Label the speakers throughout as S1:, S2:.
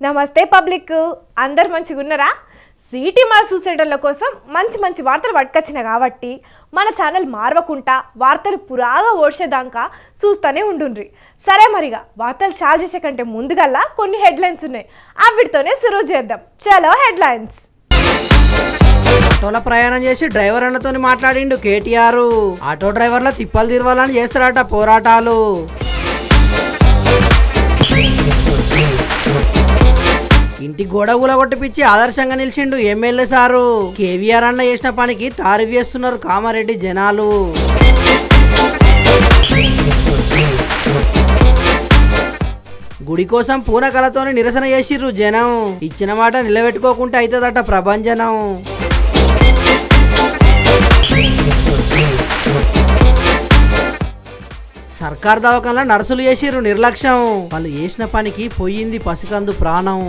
S1: నమస్తే పబ్లిక్, అందరు మంచిగా ఉన్నారా? సిటీ మార్ సూసైడర్ల కోసం మంచి మంచి వార్తలు పట్టుకొచ్చిన కాబట్టి మన ఛానల్ మారవకుండా వార్తలు పురాగా ఓడ్చేదాకా చూస్తూనే ఉండుండ్రి. సరే మరిగా వార్తలు చాలు చేసే కంటే ముందుగల్లా కొన్ని హెడ్లైన్స్ ఉన్నాయి, అవిటితోనే సురువు చేద్దాం. చలో హెడ్లైన్స్.
S2: ఆటోలో ప్రయాణం చేసి డ్రైవర్ అన్నతో మాట్లాడిండు కేటీఆర్. ఆటో డ్రైవర్ల తిప్పలు తిరవాలని చేస్తారట పోరాటాలు. ఇంటి గోడ కూలగొట్టిపిచ్చి ఆదర్శంగా నిలిచిండు ఎమ్మెల్యే సారు. కేవీఆర్ అన్న చేసిన పనికి తారీఫ్ చేస్తున్నారు కామారెడ్డి జనాలు. గుడి కోసం పూనకలతో నిరసన చేసిర్రు జనం. ఇచ్చిన మాట నిలబెట్టుకోకుంటే అవుతుందట ప్రభంజనం. సర్కార్ దవాఖానలో నర్సులు చేసిర్రు నిర్లక్ష్యం. వాళ్ళు చేసిన పనికి పోయింది పసికందు ప్రాణం.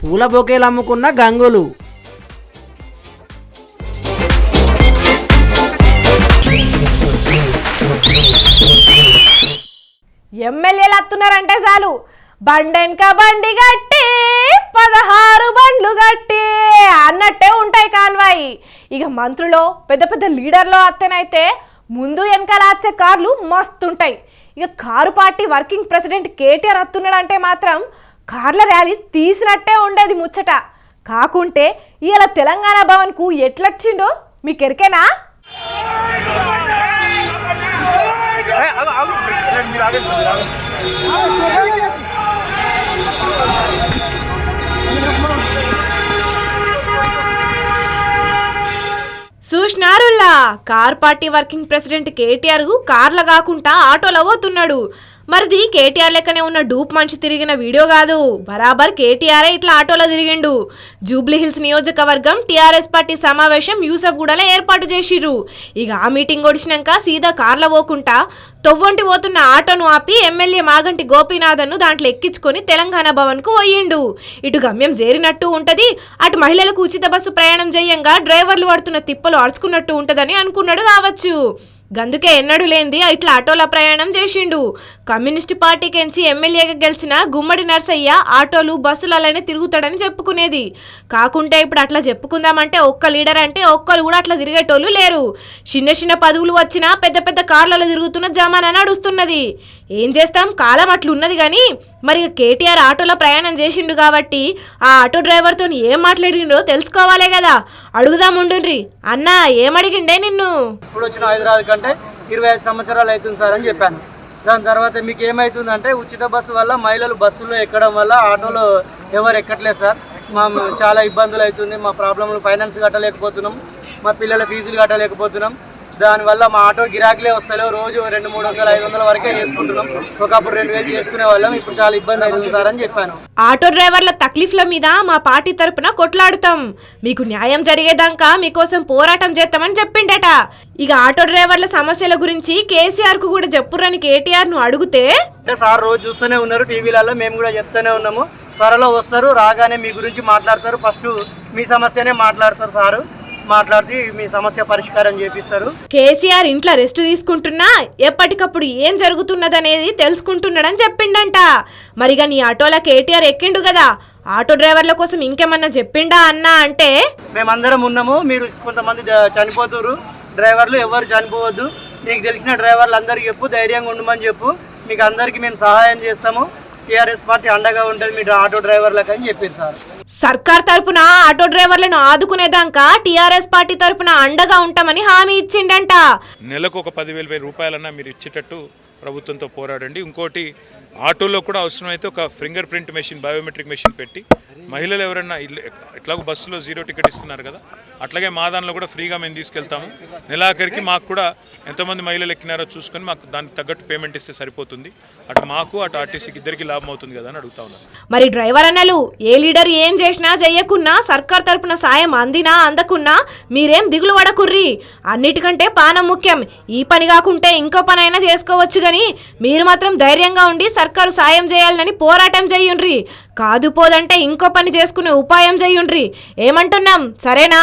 S2: పూల బొకేలు అమ్ముకున్న గంగులు.
S1: ఎమ్మెల్యేలు వస్తున్నారంటే చాలు బండెనక బండి గట్టి 16 బండ్లు గట్టి అన్నట్టే ఉంటాయి కాన్వాయి. ఇక మంత్రులో పెద్ద పెద్ద లీడర్లో అత్తనైతే ముందు వెనకాల వచ్చే కార్లు మస్తుంటాయి. ఇక car party working president KTR వస్తున్నాడంటే మాత్రం కార్ల ర్యాలీ తీసినట్టే ఉండేది ముచ్చట. కాకుంటే ఇవాళ తెలంగాణ భవన్కు ఎట్లొచ్చిండో మీకు ఎరికేనా? చూసినారుల్లా, car party working president KTR కార్ల కాకుండా ఆటోలో పోతున్నాడు. మరిది కేటీఆర్ లెక్కనే ఉన్న డూప్ మనిషి తిరిగిన వీడియో కాదు, బరాబర్ కేటీఆరే ఇట్లా ఆటోలో తిరిగిండు. జూబ్లీహిల్స్ నియోజకవర్గం టీఆర్ఎస్ పార్టీ సమావేశం యూసఫ్గూడలో ఏర్పాటు చేసిర్రు. ఇక ఆ మీటింగ్ ఒడిచినాక సీదా కార్ల పోకుండా తొవ్వంటి పోతున్న ఆటోను ఆపి ఎమ్మెల్యే మాగంటి గోపీనాథన్ను దాంట్లో ఎక్కించుకొని తెలంగాణ భవన్కు పోయిండు. ఇటు గమ్యం చేరినట్టు ఉంటది, అటు మహిళలకు ఉచిత బస్సు ప్రయాణం చేయంగా డ్రైవర్లు పడుతున్న తిప్పలు అరుచుకున్నట్టు ఉంటదని అనుకున్నాడు కావచ్చు. గందుకే ఎన్నడూ లేంది ఇట్లా ఆటోల ప్రయాణం చేసిండు. కమ్యూనిస్టు పార్టీకెంచి ఎమ్మెల్యేగా గెలిచిన గుమ్మడి నర్సయ్య ఆటోలు బస్సులనే తిరుగుతాడని చెప్పుకునేది. కాకుంటే ఇప్పుడు అట్లా చెప్పుకుందామంటే ఒక్క లీడర్ అంటే ఒక్కరు కూడా అట్లా తిరిగేటోళ్ళు లేరు. చిన్న చిన్న పదవులు వచ్చినా పెద్ద పెద్ద కార్లలో తిరుగుతున్న జమానా నడుస్తున్నది. ఏం చేస్తాం, కాలం అట్లున్నది. కానీ మరి కేటీఆర్ ఆటోలో ప్రయాణం చేసిండు కాబట్టి ఆ ఆటో డ్రైవర్తో ఏం మాట్లాడిండో తెలుసుకోవాలే కదా. అడుగుదాముండ్రి. అన్నా ఏమడిగిండే నిన్ను?
S3: ఇప్పుడు వచ్చిన హైదరాబాద్ కంటే 25 సంవత్సరాలు అవుతుంది సార్ అని చెప్పాను. దాని తర్వాత మీకు ఏమవుతుందంటే ఉచిత బస్సు వల్ల మహిళలు బస్సులో ఎక్కడం వల్ల ఆటోలో ఎవరు ఎక్కట్లేదు సార్. చాలా ఇబ్బందులు అవుతుంది. మా ప్రాబ్లంలు ఫైనాన్స్ కట్టలేకపోతున్నాం, మా పిల్లల ఫీజులు కట్టలేకపోతున్నాం. దానివల్ల మా ఆటో గిరాకీలే వస్తలేవు. రోజు 200, 300, 500 వరకే చేసుకుంటున్నాం. ఒకప్పుడు 2000 చేసుకునే వాళ్ళం, ఇప్పుడు చాలా ఇబ్బంది అవుతుంది సార్ అని చెప్పాను.
S1: ఆటో డ్రైవర్ల తక్లీఫ్ల మీద మా పార్టీ తరపున కొట్లాడుతాం, మీకు న్యాయం జరిగేదాకా మీకోసం పోరాటం చేస్తామని చెప్పిండట. ఇక ఆటో డ్రైవర్ల సమస్యల గురించి కేసీఆర్ కు కూడా చెప్పురని కేటీఆర్ ను అడిగితే
S3: సార్ రోజు చూస్తూనే ఉన్నారు టీవీలలో, మేము కూడా చెప్తూనే ఉన్నాము. త్వరలో వస్తారు, రాగానే మీ గురించి మాట్లాడతారు. ఫస్ట్ మీ సమస్యనే మాట్లాడతారు సారు. మాట్లాడి మీ సమస్య పరిష్కారం చేపిస్తారు.
S1: కేసీఆర్ ఇంట్లో రెస్ట్ తీసుకుంటున్నా ఎప్పటికప్పుడు ఏం జరుగుతున్నదనేది తెలుసుకుంటున్నాడని చెప్పిండంట. మరిగా నీ ఆటోలో కేటీఆర్ ఎక్కిండు కదా, ఆటో డ్రైవర్ల కోసం ఇంకేమన్నా చెప్పిండా అన్నా అంటే
S3: మేమందరం ఉన్నాము, మీరు కొంతమంది చనిపోతున్నారు, డ్రైవర్లు ఎవరు చనిపోవద్దు, నీకు తెలిసిన డ్రైవర్లు అందరికి చెప్పు, ధైర్యంగా ఉండమని చెప్పు, మీకు అందరికి మేము సహాయం చేస్తాము, టీఆర్ఎస్ పార్టీ అండగా ఉంటుంది మీ ఆటో డ్రైవర్లకు అని చెప్పింది సార్.
S1: సర్కార్ తరపున ఆటో డ్రైవర్లను ఆదుకునేదాకా టీఆర్ఎస్ పార్టీ తరపున అండగా ఉంటామని హామీ ఇచ్చిండంట.
S4: నెలకు ఒక 10,000 రూపాయలన్నా మీరు ఇచ్చేటట్టు ప్రభుత్వంతో పోరాడండి. ఇంకోటి ఆటోలో కూడా అవసరమైతే ఒక finger print machine, biometric machine పెట్టి మహిళలు ఎవరన్నా ఎట్లాగో బస్సులో 0 టికెట్ ఇస్తున్నారు కదా, అట్లాగే మా దానిలో కూడా ఫ్రీగా మేము తీసుకెళ్తాము. నెలాఖరికి మాకు కూడా ఎంతమంది మహిళలు ఎక్కినారో చూసుకొని మాకు దానికి తగ్గట్టు పేమెంట్ ఇస్తే సరిపోతుంది. అటు మాకు అటు ఆర్టీసీకి ఇద్దరికి లాభం అవుతుంది కదా అని అడుగుతా ఉన్నాను.
S1: మరి డ్రైవర్ అన్నలు ఏ లీడర్ ఏం చేసినా చెయ్యకున్నా, సర్కార్ తరపున సాయం అందినా అందకున్నా మీరేం దిగులు పడకుర్రి. అన్నిటికంటే పానం ముఖ్యం. ఈ పని కాకుంటే ఇంకో పని అయినా చేసుకోవచ్చు, కానీ మీరు మాత్రం ధైర్యంగా ఉండి సర్కారు సాయం చేయాలని పోరాటం చెయ్యుండ్రి. కాదు పోదంటే ఇంకో పని చేసుకునే ఉపాయం చెయ్యుండ్రి. ఏమంటున్నాం, సరేనా?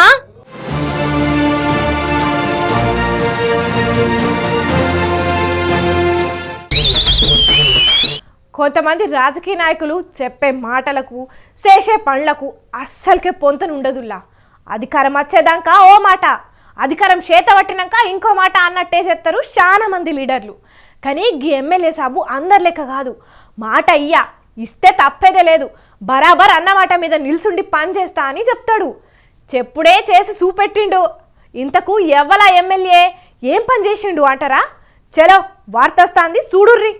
S1: కొంతమంది రాజకీయ నాయకులు చెప్పే మాటలకు చేసే పనులకు అస్సలకే పొంతనుండదుల్లా. అధికారం వచ్చేదాకా ఓ మాట, అధికారం చేత పట్టినాక ఇంకో మాట అన్నట్టే చేస్తారు చాలా మంది లీడర్లు. కానీ ఈ ఎమ్మెల్యే సాబు అందరి లెక్క కాదు. మాట ఇస్తే తప్పేదే లేదు, బరాబర్ అన్నమాట మీద నిల్చుండి పని చేస్తా అని చెప్తాడు. చెప్పుడే చేసి చూపెట్టిండు. ఇంతకు ఎవ్వలా ఎమ్మెల్యే ఏం పని చేసిండు అంటారా? చలో వార్త వస్తాంది చూడుర్రి.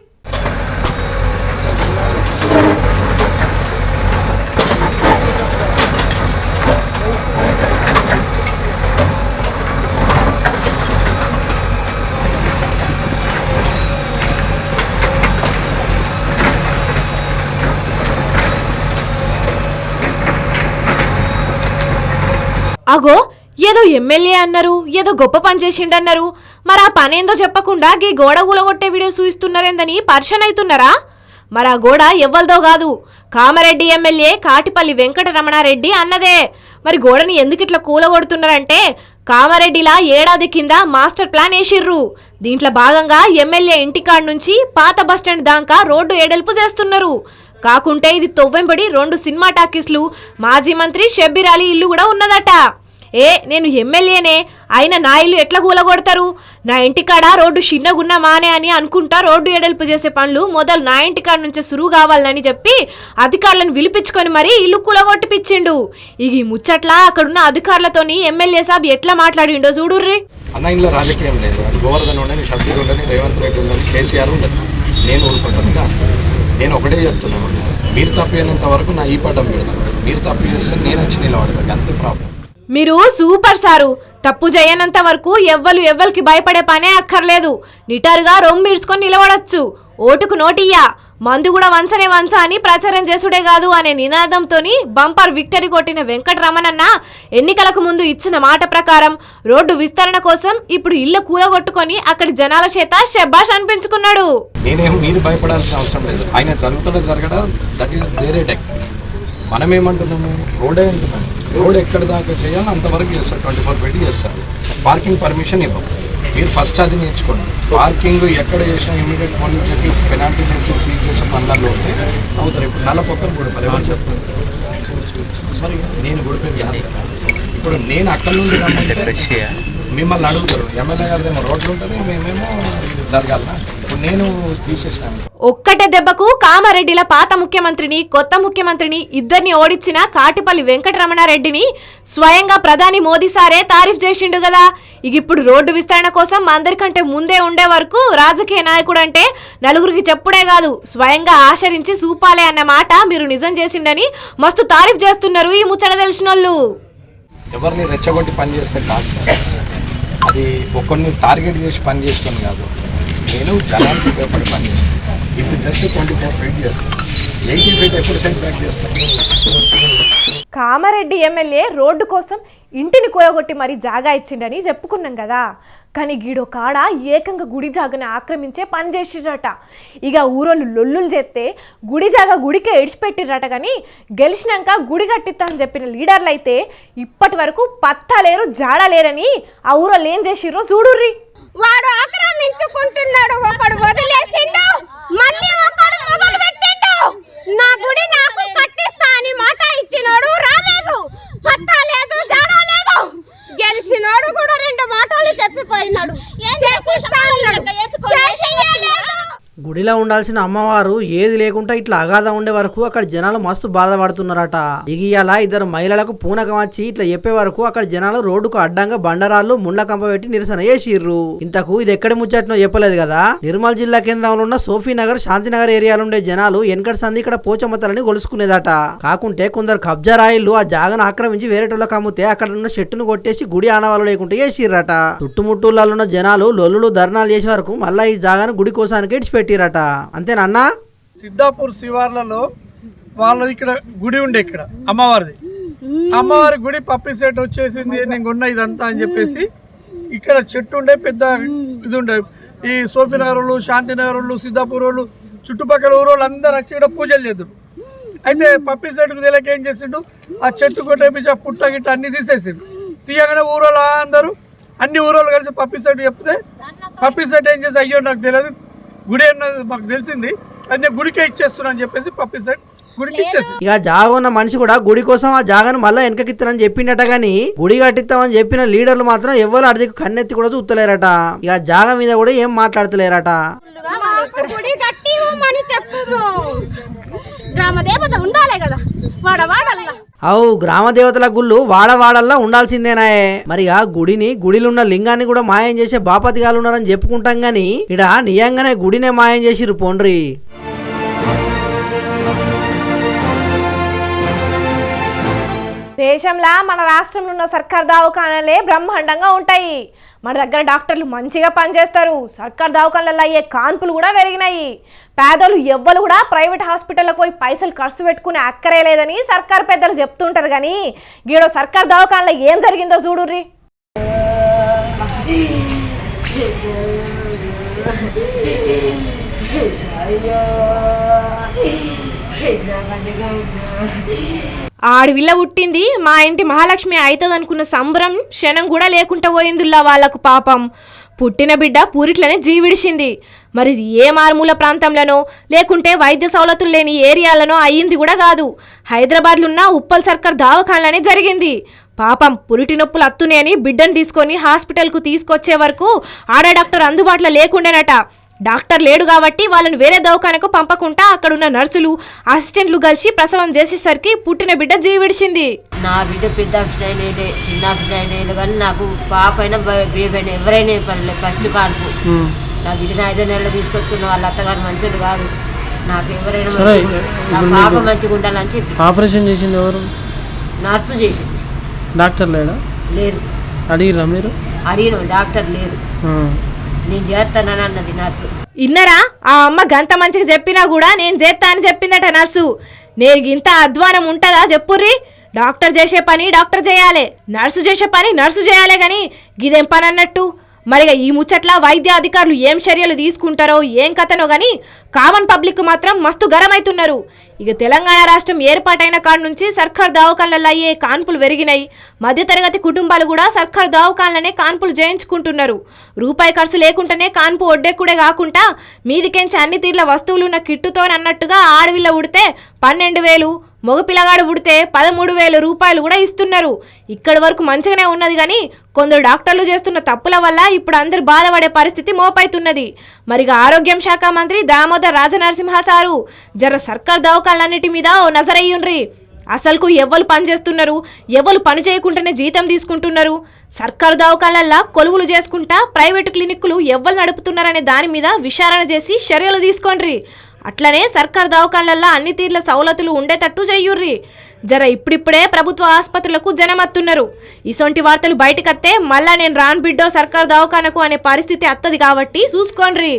S1: అగో ఏదో ఎమ్మెల్యే అన్నారు, ఏదో గొప్ప పని చేసిండన్నారు. మరి ఆ పనేందో చెప్పకుండా గీ గోడ కూలగొట్టే వీడియో చూయిస్తున్నారేందని పర్షన్ అవుతున్నారా? మరి ఆ గోడ ఎవ్వల్దో కాదు, కామారెడ్డి ఎమ్మెల్యే కాటిపల్లి వెంకటరమణారెడ్డి అన్నదే. మరి గోడని ఎందుకు ఇట్లా కూలగొడుతున్నారంటే కామారెడ్డిలా ఏడాది కింద మాస్టర్ ప్లాన్ వేసిర్రు. దీంట్లో భాగంగా ఎమ్మెల్యే ఇంటికాడ నుంచి పాత బస్టాండ్ దాకా రోడ్డు ఎడల్పు చేస్తున్నారు. కాకుంటే ఇది తొవ్వెంబడి 2 సినిమా టాకీస్లు, మాజీ మంత్రి షబ్బీర్ అలీ ఇల్లు కూడా ఉన్నదట. నేను ఎమ్మెల్యేనే అయినా నా ఇల్లు ఎట్లా కూలగొడతారు? నా ఇంటికాడ రోడ్డు చిన్నగున్న మానే అని అనుకుంటా రోడ్డు ఎడల్పు చేసే పనులు మొదలు నా ఇంటికాడ నుంచే సురువు కావాలని చెప్పి అధికారులను పిలిపించుకొని మరీ ఇల్లు కూలగొట్టిపిచ్చిండు. ఇక ఈ ముచ్చట్లా అక్కడున్న అధికారులతోని ఎమ్మెల్యే సాబ్ ఎట్లా మాట్లాడిండో చూడుర్రి.
S5: అన్న ఇంట్లో రాజకీయం లేదు, గోవర్ధన్ ఉండని, షబ్బీర్ ఉండని, రేవంత్ రెడ్డి ఉండని, కేసీఆర్ ఉండని, నేను ఊరుకుంటాను. నేను ఒకటే చెప్తున్నాను, మీరు తప్పినంత వరకు నా ఈ పడ్డం పెడతాను. మీరు తప్పు చేస్తే నేను వచ్చి నిలబడతాను, అంతే ప్రాబ్లం.
S1: మీరు సూపర్ సారు. తప్పు చేయనంత వరకు ఎవ్వరికి భయపడే పనే అక్కర్లేదు. నిటారుగా రొమ్మిడ్చుకొని నిలబడచ్చు. ఓటుకు నోటియ్యా, మందు కూడా వంచనే వంచ అని ప్రచారం చేసుడే కాదు అనే నినాదంతోని బంపర్ విక్టరీ కొట్టిన వెంకటరమణన్న ఎన్నికలకు ముందు ఇచ్చిన మాట ప్రకారం రోడ్డు విస్తరణ కోసం ఇప్పుడు ఇల్లు కూలగొట్టుకొని అక్కడి జనాల చేత శబాష్ అనిపించుకున్నాడు.
S5: నేనేం మీరు భయపడాల్సిన అవసరం లేదు. ఆయన జరగడం దట్ ఈస్ వేరే టెక్. మనం ఏమంటున్నాము, రోడే అంటున్నాము. రోడ్ ఎక్కడ దాకా చేయాలో అంతవరకు చేస్తారు, 24 ఫీట్ చేస్తారు. పార్కింగ్ పర్మిషన్ ఇవ్వం. మీరు ఫస్ట్ అది నేర్చుకోండి. పార్కింగ్ ఎక్కడ చేసినా ఇమీడియట్ పోలీస్ చెప్పి పెనాల్టీ వేసి సీజ్ చేసిన పనులలో ఉంటే అవుతారు. ఇప్పుడు 41 గుడిపలు ఎవరు చెప్తారు? మరి నేను గుడిపేది కాదు. ఇప్పుడు నేను అక్కడి నుండి రమ్మంటే మిమ్మల్ని అడుగుతారు, ఎమ్మెల్యే గారిదేమో రోడ్లు ఉంటుంది, మేమేమో జరగాలనా? ఇప్పుడు నేను తీసేసాను.
S1: ఒక్కటే దెబ్బకు కామారెడ్డిల పాత ముఖ్యమంత్రిని, కొత్త ముఖ్యమంత్రిని ఇద్దరిని ఓడించిన కాటిపల్లి వెంకటరమణారెడ్డిని స్వయంగా ప్రధాని మోదీ సారే తారీఫ్ చేసిండు కదా. ఇప్పుడు రోడ్డు విస్తరణ కోసం అందరికంటే ముందే ఉండే వరకు రాజకీయ నాయకుడు అంటే నలుగురికి చెప్పుడే కాదు, స్వయంగా ఆచరించి చూపాలే అన్న మాట మీరు నిజం చేసిండని మస్తు తారీఫ్ చేస్తున్నారు ఈ ముచ్చట తెలిసినోళ్ళు.
S5: ఎవరిని రెచ్చగొట్టి పని చేస్తే కాదు సార్, అది ఒక్కరిని టార్గెట్ చేసి పని చేస్తాను కాదు. నేను జనానికి ఉపయోగపడి పని చేస్తాను. ఇప్పుడు జస్ట్ 24 ఫీట్ చేస్తాను, 80 ఫీట్ ఎప్పుడు సెంట్ బ్యాక్ చేస్తాను.
S1: కామారెడ్డి ఎమ్మెల్యే రోడ్డు కోసం ఇంటిని కూలగొట్టి మరీ జాగా ఇచ్చిండని చెప్పుకున్నాం కదా. కానీ గీడో కాడ ఏకంగా గుడి జాగని ఆక్రమించే పని చేసిరట. ఇక ఊరోళ్ళు లొల్లులు చేస్తే గుడి జాగా గుడికే ఇడిచిపెట్టిరట. కానీ గెలిచినాక గుడి కట్టిస్తా అని చెప్పిన లీడర్లు అయితే ఇప్పటి వరకు పత్తా లేరు, జాడా లేరని ఆ ఊరోళ్ళు ఏం చేసిర్రో చూడుర్రి.
S6: వాడు ఆక్రమించుకుంటున్నాడు, ఒకడు వదిలేసిండు, మళ్ళీ ఒకడు మొదలు పెట్టిండు. నా గుడి నాకు కట్టిస్తా అని మాట ఇచ్చినోడు రాలేదు, పత్తా లేదు, జాడా లేదు. గెలిచినోడు కూడా 2 మాటలు చెప్పిపోయినాడు.
S2: గుడిలో ఉండాల్సిన అమ్మవారు ఏది లేకుండా ఇట్లా అగాధం ఉండే వరకు అక్కడ జనాలు మస్తు బాధపడుతున్నారట. ఇవాళ 2 మహిళలకు పూనకం వచ్చి ఇట్లా చెప్పే వరకు అక్కడ జనాలు రోడ్డుకు అడ్డంగా బండరాళ్ళు ముండ్ల కంప పెట్టి నిరసన చేసిర్రు. ఇంతకు ఇది ఎక్కడి ముచ్చట్నో చెప్పలేదు కదా. నిర్మల్ జిల్లా కేంద్రంలో ఉన్న సోఫీనగర్, శాంతినగర్ ఏరియాలో ఉండే జనాలు వెనకటి సంది ఇక్కడ పోచమ్మతలని కొలుసుకునేదట. కాకుంటే కొందరు కబ్జా రాయిళ్లు ఆ జాగను ఆక్రమించి వేరేటోళ్ళకి అమ్ముతే అక్కడ ఉన్న చెట్టును కొట్టేసి గుడి ఆనవాళ్ళు లేకుండా చేసిర్రట. చుట్టుముట్టులలో ఉన్న జనాలు లొల్లులు ధర్నాలు చేసే వరకు మళ్ళా ఈ జాగను గుడి కోసానికి ఇడిచిపెట్టిరట. అంతేనన్నా?
S7: సిద్ధాపూర్ శివార్లలో వాళ్ళ ఇక్కడ గుడి ఉండే, ఇక్కడ అమ్మవారిది. అమ్మవారి గుడి పప్పి సెట్ వచ్చేసింది, నేను ఉన్న ఇదంతా అని చెప్పేసి ఇక్కడ చెట్టు ఉండే, పెద్ద ఇది ఉండే. ఈ సోఫీనగర్ వాళ్ళు, శాంతినగర్ వాళ్ళు, సిద్ధాపూర్ వాళ్ళు, చుట్టుపక్కల ఊరోళ్ళు అందరూ వచ్చి ఇక్కడ పూజలు చేద్దారు. అయితే పప్పి సెట్కు తెలియక ఏం చేసిండు, ఆ చెట్టు కొట్టేపించి ఆ పుట్ట గిట్ట అన్ని తీసేసిండు. తీయగానే ఊరోళ్ళు అందరూ, అన్ని ఊరోళ్ళు కలిసి పప్పి సెట్ చెప్తే పప్పి సెట్ ఏం చేసి, అయ్యో నాకు తెలియదు, గుడి అన్నది మాకు తెలిసింది, అది గుడికే ఇచ్చేస్తున్నా అని చెప్పేసి పంపిస్తాడు, గుడికి ఇచ్చేసి
S2: ఇక జాగా ఉన్న మనిషి కూడా గుడి కోసం ఆ జాగాను మళ్ళీ వెనకకిస్తానని చెప్పిండట గాని గుడి కట్టిస్తామని చెప్పిన లీడర్లు మాత్రం ఎవరు అడిగి కన్నెత్తి కూడా చూస్తలేరట. ఇక జాగా మీద కూడా ఏం మాట్లాడతలేరట.
S6: గుడి కట్టి ఇవ్వమని చెప్పుము. గ్రామ దేవత ఉండాలి కదా వాడవాడల్లా.
S2: అవు గ్రామ దేవతల గుళ్ళు వాడవాడల్లా ఉండాల్సిందేనాయే. మరిగా గుడిలో ఉన్న లింగాన్ని కూడా మాయం చేసే బాపతిగాలు ఉన్నారని చెప్పుకుంటాం గాని ఇడ నిజంగానే గుడినే మాయం చేసిరు పోండ్రి.
S1: దేశంలో మన రాష్ట్రంలో ఉన్న సర్కార్ దవాఖానాలే బ్రహ్మాండంగా ఉంటాయి. మన దగ్గర డాక్టర్లు మంచిగా పనిచేస్తారు. సర్కార్ దవాఖానాలలో అయ్యే కాన్పులు కూడా పెరిగినాయి. పేదలు ఎవ్వరు కూడా ప్రైవేట్ హాస్పిటల్కి పోయి పైసలు ఖర్చు పెట్టుకునే అక్కరే లేదని సర్కార్ పెద్దలు చెప్తుంటారు. కానీ గీడో సర్కార్ దవాఖానలో ఏం జరిగిందో చూడుర్రి. ఆడవిల్ల పుట్టింది మా ఇంటి మహాలక్ష్మి అవుతుంది అనుకున్న సంబరం క్షణం కూడా లేకుండా పోయిందిలా వాళ్ళకు. పాపం పుట్టిన బిడ్డ పూరిట్లనే జీవిడిచింది. మరి ఇది ఏ మారుమూల ప్రాంతంలోనో లేకుంటే వైద్య సౌలతులు లేని ఏరియాలనో అయ్యింది కూడా కాదు. హైదరాబాద్లో ఉన్న ఉప్పల్ సర్కార్ దవాఖానలోనే జరిగింది. పాపం పురిటి నొప్పులు అత్తునే అని బిడ్డను తీసుకొని హాస్పిటల్కు తీసుకొచ్చే వరకు ఆడ డాక్టర్ అందుబాటులో లేకుండేనట. డాక్టర్ లేడు కాబట్టి వాళ్ళని వేరే దవాఖానకు పంపకుండా అక్కడున్న నర్సులు అసిస్టెంట్లు కలిసి ప్రసవం చేసేసరికి పుట్టిన బిడ్డ జీవిడిచింది.
S8: నా బిడ్డ పెద్ద ఆఫీసర్ అయినా చిన్న ఆఫీసర్ అయినా కానీ నాకు పాప అయినా బేబీ అయినా ఎవరైనా పర్లేదు. ఫస్ట్ కాన్పు నా బిడ్డను 5 నెలలు తీసుకొచ్చుకున్న వాళ్ళ అత్తగారు మంచోడు కాదు. నాకు ఎవరైనా నా పాప మంచిగా ఉండాలని చెప్పి
S9: ఆపరేషన్ చేసింది ఎవరు?
S8: నర్సు చేసింది.
S9: డాక్టర్ లేడా?
S8: లేరు.
S9: అడిగిరా మీరు?
S8: అడిగిన డాక్టర్ లేరు. నేను చేస్తానని అన్నది నర్సు.
S1: ఇన్నరా ఆ అమ్మ గంత మంచిగా చెప్పినా కూడా నేను చేస్తా అని చెప్పిందట నర్సు. నేను ఇంత అధ్వానం ఉంటుందా చెప్పుర్రి? డాక్టర్ చేసే పని డాక్టర్ చేయాలి, నర్సు చేసే పని నర్సు చేయాలి. కానీ గిదేం పని అన్నట్టు. మరిగా ఈ ముచ్చట్ల వైద్య అధికారులు ఏం చర్యలు తీసుకుంటారో ఏం కథనో కానీ కామన్ పబ్లిక్ మాత్రం మస్తు గరమైతున్నారు. ఇక తెలంగాణ రాష్ట్రం ఏర్పాటైన కాడ నుంచి సర్కార్ దవాఖానలలో అయ్యే కాన్పులు పెరిగినాయి. మధ్యతరగతి కుటుంబాలు కూడా సర్కార్ దవాఖానలనే కాన్పులు చేయించుకుంటున్నారు. రూపాయి ఖర్చు లేకుండానే కాన్పు ఒడ్డెక్కుడే కాకుండా మీదికెంచి అన్ని తీర్ల వస్తువులు ఉన్న కిట్టుతోనన్నట్టుగా ఆడవిల్ల ఉడితే 12,000, మగ పిల్లగాడు పుడితే 13,000 రూపాయలు కూడా ఇస్తున్నారు. ఇక్కడి వరకు మంచిగానే ఉన్నది. కానీ కొందరు డాక్టర్లు చేస్తున్న తప్పుల వల్ల ఇప్పుడు అందరు బాధపడే పరిస్థితి మోపైతున్నది. మరిగా ఆరోగ్యం శాఖ మంత్రి దామోదర్ రాజనరసింహ సారు జర సర్కార్ దవాఖానలన్నిటి మీద ఓ నజరయ్యుండ్రి. అసలుకు ఎవ్వరు పని చేస్తున్నారు, ఎవరు పని చేయకుండానే జీతం తీసుకుంటున్నారు, సర్కారు దవాఖానల్లో కొలువులు చేసుకుంటా ప్రైవేటు క్లినిక్లు ఎవ్వరు నడుపుతున్నారనే దాని మీద విచారణ చేసి చర్యలు తీసుకోండి. అట్లనే సర్కార్ దవాఖానల్లో అన్ని తీర్ల సౌలతులు ఉండేటట్టు చెయ్యుర్రి. జర ఇప్పుడిప్పుడే ప్రభుత్వ ఆసుపత్రులకు జనమత్తున్నారు. ఇసొంటి వార్తలు బయటకత్తే మళ్ళా నేను రాను బిడ్డో సర్కార్ దవాఖానకు అనే పరిస్థితి అత్తది కాబట్టి చూసుకోండి.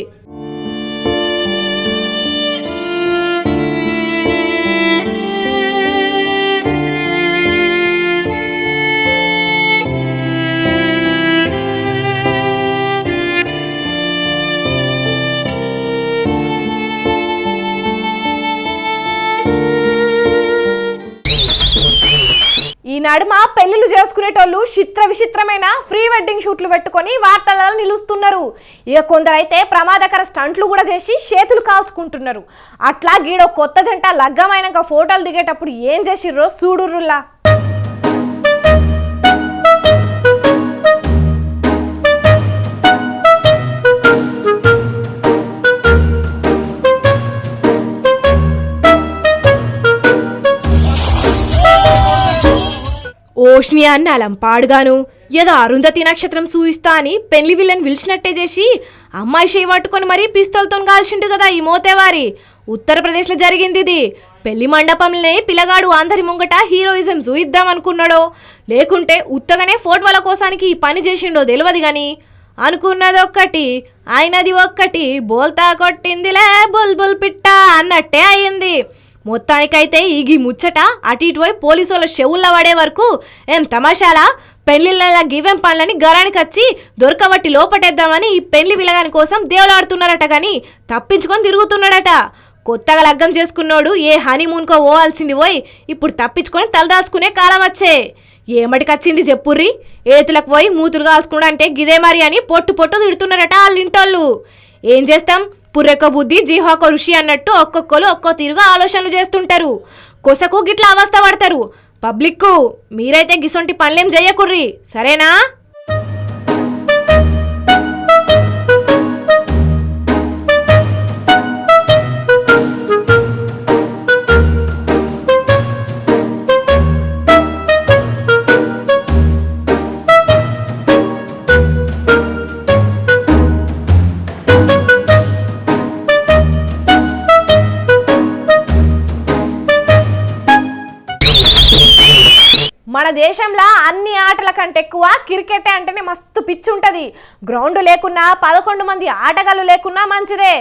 S1: ఈ నడుమ పెళ్లిళ్ళు చేసుకునేటోళ్ళు చిత్ర విచిత్రమైన ప్రీ వెడ్డింగ్ షూట్లు పెట్టుకొని వార్తలలో నిలుస్తున్నారు. ఇక కొందరైతే ప్రమాదకర స్టంట్లు కూడా చేసి చేతులు కాల్చుకుంటున్నారు. అట్లా గీడో కొత్త జంట లగ్గమైనాక ఫోటోలు దిగేటప్పుడు ఏం చేసిర్రో చూడుర్రుల్లా. ఓష్ని అన్నాలం పాడుగాను ఏదో అరుంధతి నక్షత్రం చూయిస్తా అని పెళ్లి విల్లని పిలిచినట్టే చేసి అమ్మాయి చేయి పట్టుకొని మరీ పిస్తోల్తో కాల్చిండు కదా ఈ మోతేవారి. ఉత్తరప్రదేశ్లో జరిగింది ఇది. పెళ్లి మండపంలోనే పిల్లగాడు అందరి ముంగట హీరోయిజం చూయిద్దాం అనుకున్నాడో లేకుంటే ఉత్తగానే ఫోటోల కోసానికి ఈ పని చేసిండో తెలియదు. కానీ అనుకున్నది ఒక్కటి అయినది ఒక్కటి, బోల్తా కొట్టిందిలే బుల్బుల్ పిట్ట అన్నట్టే అయ్యింది. మొత్తానికైతే ఈ ముచ్చట అటు ఇటు పోయి పోలీసు వాళ్ళ చెవుల్లో పడే వరకు ఏం తమాషాలా పెళ్లిళ్ళ గివెం పనులని గరానికి వచ్చి దొరకబట్టి లోపటేద్దామని ఈ పెళ్లి విలగాని కోసం దేవులాడుతున్నారట. కానీ తప్పించుకొని తిరుగుతున్నాడట. కొత్తగా లగ్గం చేసుకున్నాడు ఏ హనీమూన్కో పోవాల్సింది పోయి ఇప్పుడు తప్పించుకొని తలదాచుకునే కాలం వచ్చే. ఏమటికొచ్చింది చెప్పుర్రి? ఏతులకు పోయి మూతులు కాల్చుకుండా అంటే గిదే మరి అని పొట్టు పొట్టు తిడుతున్నారట వాళ్ళ ఇంటోళ్ళు. ఏం చేస్తాం, పుర్రెక బుద్ధి జీహాకో ఋషి అన్నట్టు ఒక్కొక్కరు ఒక్కో తీరుగా ఆలోచనలు చేస్తుంటారు. కొసకు గిట్లా అవస్థ పడతారు. పబ్లిక్కు మీరైతే గిసొంటి పనులేం చెయ్యకుర్రి, సరేనా? మన దేశంలో అన్ని ఆటల కంటే ఎక్కువ క్రికెట్ అంటేనే మస్తు పిచ్చి ఉంటుంది. గ్రౌండ్ లేకున్నా 11 మంది ఆటగాళ్ళు లేకున్నా మంచిదే.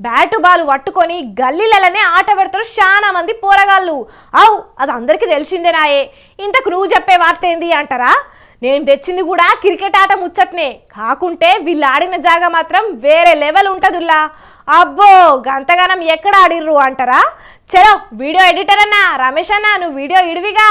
S1: బ్యాటు బాల్ పట్టుకొని గల్లీలనే ఆట పెడతారు చాలా మంది పోరగాళ్ళు. అది అందరికీ తెలిసిందేనాయే. ఇంతకు నువ్వు చెప్పే వార్త ఏంది అంటారా? నేను తెచ్చింది కూడా క్రికెట్ ఆట ముచ్చట్నే, కాకుంటే వీళ్ళు ఆడిన జాగా మాత్రం వేరే లెవెల్ ఉంటుందిలా. అబ్బో గంతగానం ఎక్కడ ఆడిర్రు అంటారా? చలో వీడియో ఎడిటర్ అన్నా రమేష్ అన్నా నువ్వు వీడియో ఇడివిగా.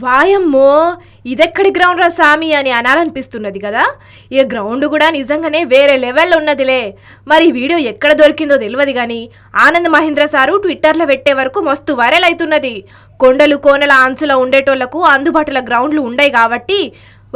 S1: వాయమ్మో ఇదెక్కడి గ్రౌండ్ రా సామి అని అనాలనిపిస్తున్నది కదా. ఈ గ్రౌండ్ కూడా నిజంగానే వేరే లెవెల్లో ఉన్నదిలే. మరి ఈ వీడియో ఎక్కడ దొరికిందో తెలియదు కానీ ఆనంద్ మహీంద్ర సారు ట్విట్టర్లో పెట్టే వరకు మస్తు వైరల్ అవుతున్నది. కొండలు కోనల అంచులో ఉండేటోళ్లకు అందుబాటులో గ్రౌండ్లు ఉండయి కాబట్టి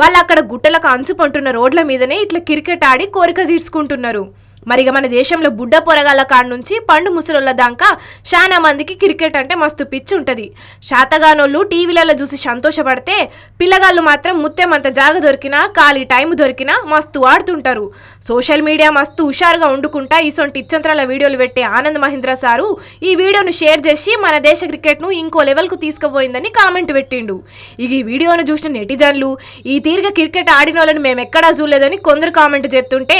S1: వాళ్ళు అక్కడ గుట్టలకు అంచు పంటున్న రోడ్ల మీదనే ఇట్లా క్రికెట్ ఆడి కోరిక తీర్చుకుంటున్నారు. మరిగా మన దేశంలో బుడ్డ పొరగాళ్ళ కాడ నుంచి పండు ముసలోళ్ళ దాకా చాలా మందికి క్రికెట్ అంటే మస్తు పిచ్చి ఉంటుంది. శాతగానోళ్ళు టీవీలలో చూసి సంతోషపడితే పిల్లగాళ్ళు మాత్రం ముత్తెమంత జాగ దొరికినా ఖాళీ టైం దొరికినా మస్తు ఆడుతుంటారు. సోషల్ మీడియా మస్తు హుషారుగా వండుకుంటా ఇసొంటి ఇచ్చంత్రాల వీడియోలు పెట్టే ఆనంద్ మహీంద్ర సారు ఈ వీడియోను షేర్ చేసి మన దేశ క్రికెట్ను ఇంకో లెవెల్కు తీసుకుపోయిందని కామెంట్ పెట్టిండు. ఈ వీడియోను చూసిన నెటిజన్లు ఈ తీరుగా క్రికెట్ ఆడిన వాళ్ళని మేము ఎక్కడా చూడలేదని కొందరు కామెంట్ చేస్తుంటే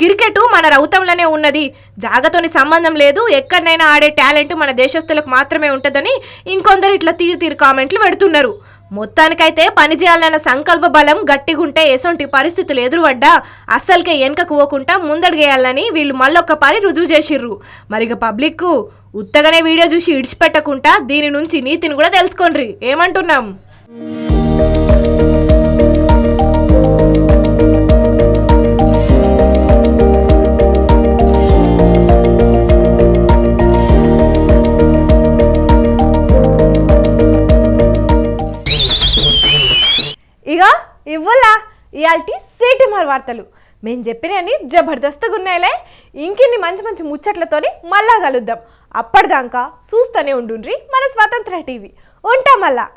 S1: క్రికెట్ మన రౌతంలోనే ఉన్నది, జాగతోని సంబంధం లేదు, ఎక్కడైనా ఆడే టాలెంట్ మన దేశస్తులకు మాత్రమే ఉంటుందని ఇంకొందరు ఇట్లా తీరు కామెంట్లు పెడుతున్నారు. మొత్తానికైతే పని చేయాలన్న సంకల్ప బలం గట్టిగుంటే ఎసొంటి పరిస్థితులు ఎదురుపడ్డా అస్సలకే వెనకకు పోకుండా ముందడుగేయాలని వీళ్ళు మళ్ళొక్క పని రుజువు చేసిర్రు. మరిగా పబ్లిక్ ఉత్తగానే వీడియో చూసి ఇడిచిపెట్టకుండా దీని నుంచి నీతిని కూడా తెలుసుకోండి. ఏమంటున్నాం? ఇక ఇవ్వలా ఇయాల్టి సిటీమార్ వార్తలు మేము చెప్పినవి జబర్దస్త్గా ఉన్నాయిలే. ఇంకిన్ని మంచి మంచి ముచ్చట్లతోని మళ్ళా కలుద్దాం. అప్పటిదాకా చూస్తూనే ఉండుండ్రి మన స్వతంత్ర టీవీ. ఉంటాం మళ్ళా.